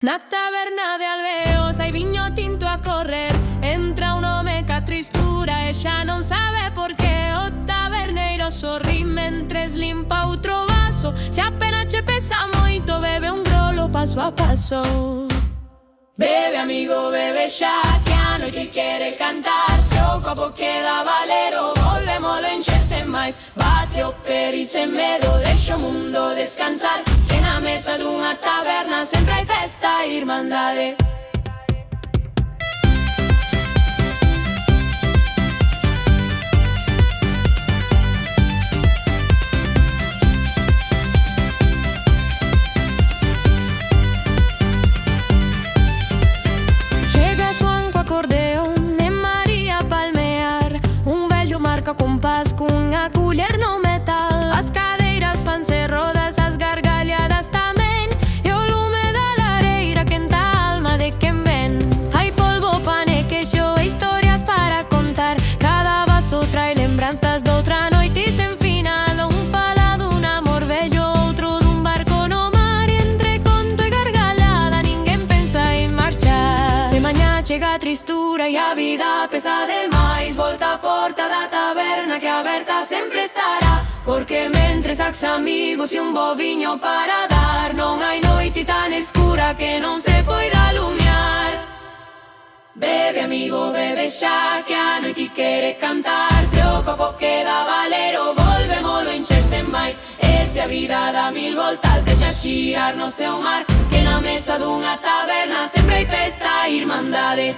Na taverna de Alveos hai viño tinto a correr. Entra un home ca tristura e xa non sabe por que. O taberneiro sorrí mentres limpa outro vaso. Se a pena che pesa moito, bebe un grolo paso a paso. Bebe amigo, bebe xa, que a noite quere cantar. Se o copo queda valero, volvémolo encher sen máis. Bate o peri sen medo, deixa o mundo descansar. Que na mesa dunha taberna sempre hai festa e irmandade. Chega Xoan co acordeón e María palmear. Un vello marca compás cunha culler no metal. As cadeiras fanse rodas, as gargalhadas tamén. E o lume da lareira quenta a alma de quen ven. Hai polvo, pan e queixo e historias para contar. Cada vaso trae lembranzas doutra noite sen final. Un fala dun amor vello, outro dun barco no mar. E entre conto e gargalhada ninguén pensa en marchar. Se mañá chega a tristura e a vida pesa demais, volta a porta da taberna que aberta sempre estará. Porque mentres sax amigos e un bo viño para dar, non hai noite tan escura que non se poida alumiar. Bebe amigo, bebe xa, que a noite quere cantar. Se o copo queda valero, volvémolo encher sen máis. E se a vida dá mil voltas, deixa xirar no seu mar. Que na mesa dunha taberna sempre hai festa e irmandade.